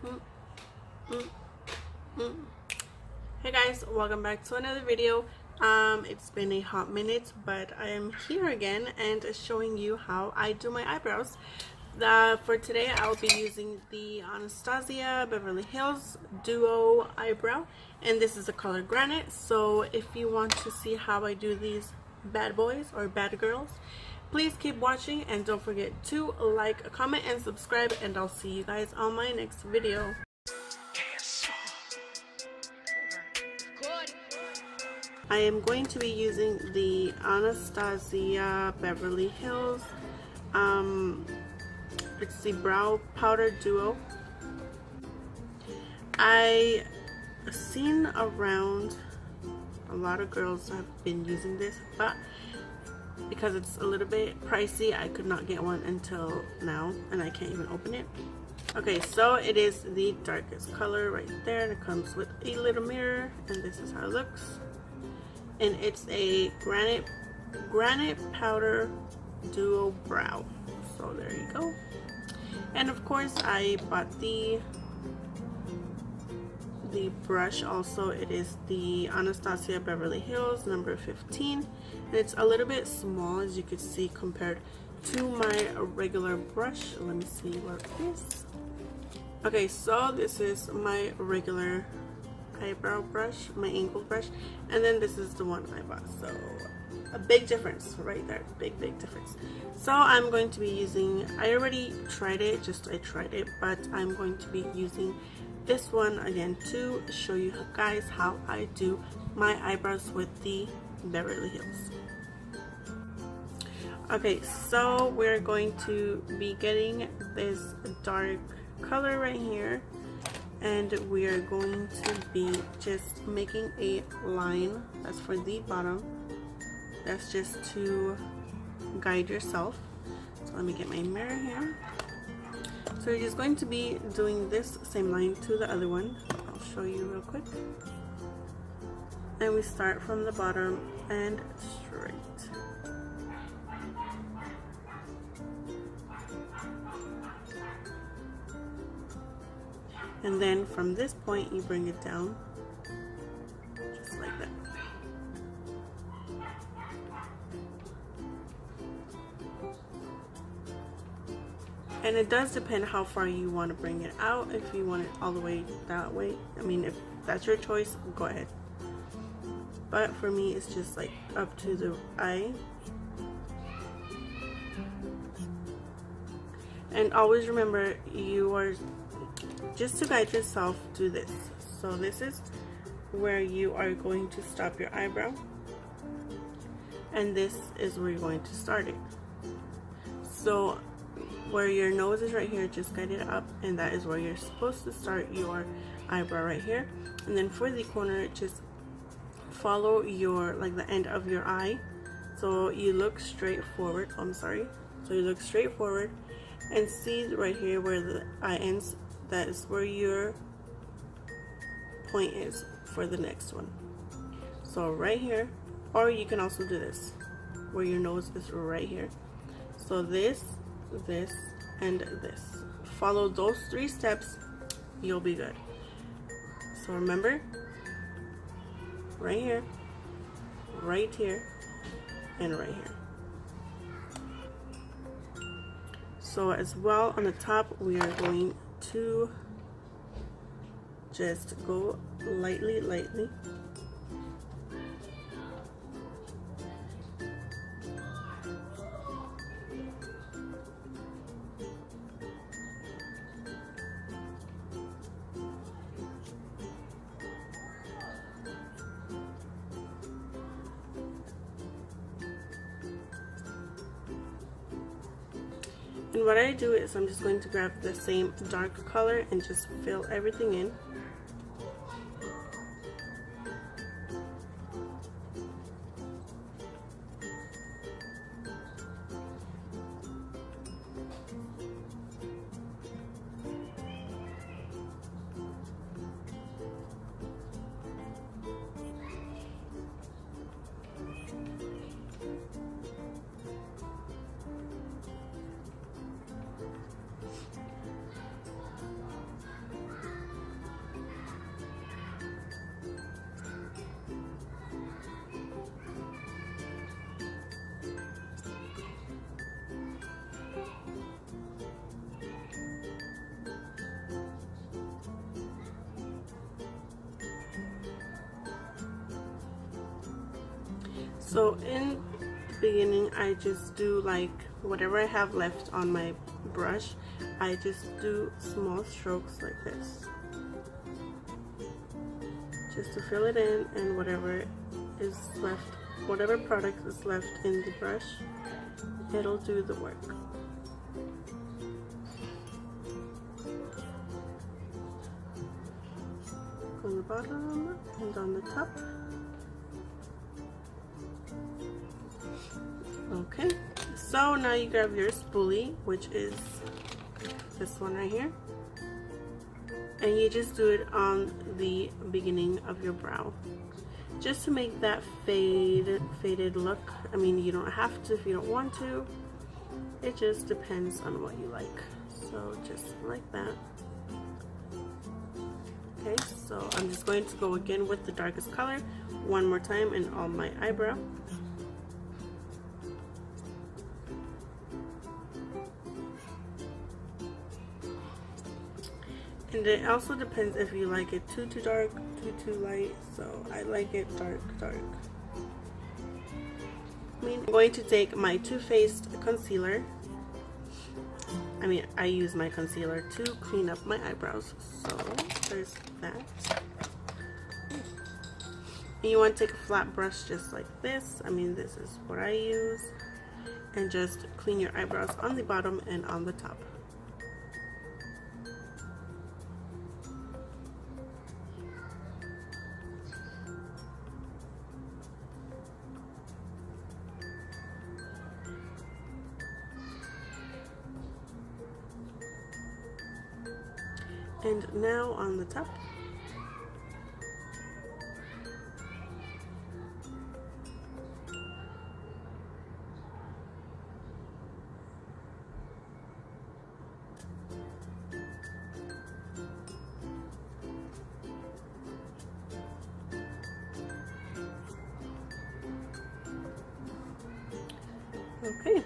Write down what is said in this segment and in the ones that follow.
Mm, mm, mm. Hey guys, welcome back to another video. It's been a hot minute, but I am here again and showing you how I do my eyebrows. For today, I'll be using the Anastasia Beverly Hills Duo Eyebrow, and this is the color Granite. So if you want to see how I do these bad boys or bad girls, please keep watching and don't forget to like, comment, and subscribe, and I'll see you guys on my next video. I am going to be using the Anastasia Beverly Hills. It's the Brow Powder Duo. I seen around a lot of girls have been using this, but because it's a little bit pricey, I could not get one until now, and I can't even open it. Okay, so it is the darkest color right there, and it comes with a little mirror, and this is how it looks. And it's a granite powder duo brow. So there you go. And of course I bought the brush also. It is the Anastasia Beverly Hills number 15, and it's a little bit small, as you can see, compared to my regular brush. Let me see what it is. Okay, so this is my regular eyebrow brush, my angled brush, and then this is the one I bought. So a big difference right there, big difference. So I'm going to be using, I already tried it, I tried it, but I'm going to be using this one again to show you guys how I do my eyebrows with the Beverly Hills. Okay, so we're going to be getting this dark color right here, and we are going to be just making a line. That's for the bottom. That's just to guide yourself. So let me get my mirror here. So you're just going to be doing this same line to the other one. I'll show you real quick. And we start from the bottom and straight. And then from this point you bring it down just like that. And it does depend how far you want to bring it out. If you want it all the way that way, I mean, if that's your choice, go ahead. But for me, it's just like up to the eye. And always remember, you are just to guide yourself, do this. So this is where you are going to stop your eyebrow, and this is where you're going to start it. So where your nose is right here, just guide it up, and that is where you're supposed to start your eyebrow right here. And then for the corner, just follow your, like, the end of your eye. So you look straight forward. Oh, I'm sorry. So you look straight forward and see right here where the eye ends. That is where your point is for the next one. So right here, or you can also do this, where your nose is right here. So this, and this. Follow those 3 steps, you'll be good. So remember, right here, and right here. So as well, on the top, we are going to just go lightly. And what I do is I'm just going to grab the same dark color and just fill everything in. So in the beginning, I just do like whatever I have left on my brush, I just do small strokes like this, just to fill it in, and whatever is left, whatever product is left in the brush, it'll do the work. On the bottom and on the top. Okay, so now you grab your spoolie, which is this one right here, and you just do it on the beginning of your brow, just to make that faded look. I mean, you don't have to if you don't want to. It just depends on what you like. So just like that. Okay, so I'm just going to go again with the darkest color one more time and on my eyebrow. And it also depends if you like it too dark, too light. So I like it dark. I'm going to take my Too Faced concealer. I use my concealer to clean up my eyebrows. So there's that. And you want to take a flat brush just like this. This is what I use. And just clean your eyebrows on the bottom and on the top. And now on the top. Okay.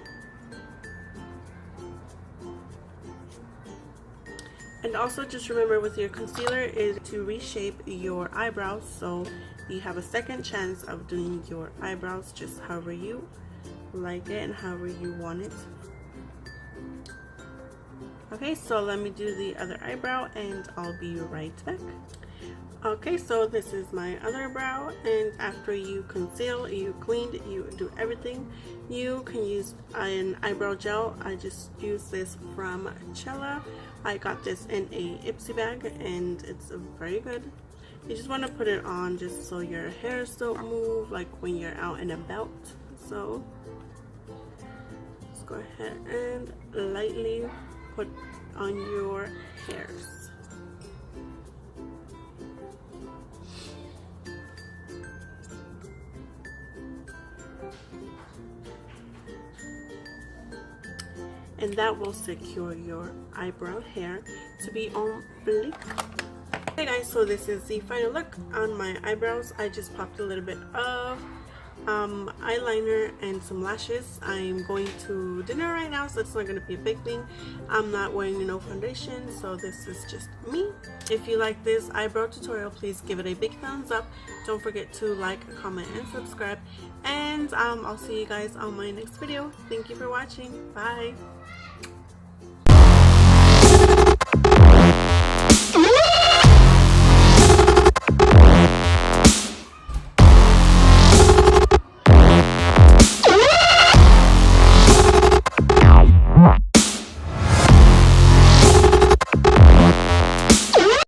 And also just remember with your concealer is to reshape your eyebrows, so you have a second chance of doing your eyebrows just however you like it and however you want it. Okay, so let me do the other eyebrow and I'll be right back. Okay, so this is my other brow, and after you conceal, you cleaned, you do everything, you can use an eyebrow gel. I just use this from Chella. I got this in a Ipsy bag and it's very good. You just want to put it on just so your hairs don't move like when you're out and about. So just go ahead and lightly put on your hairs. And that will secure your eyebrow hair to be on fleek. Hey guys, so this is the final look on my eyebrows. I just popped a little bit of eyeliner and some lashes. I'm going to dinner right now, so it's not going to be a big thing. I'm not wearing no foundation, so this is just me. If you like this eyebrow tutorial, please give it a big thumbs up. Don't forget to like, comment, and subscribe. And I'll see you guys on my next video. Thank you for watching. Bye.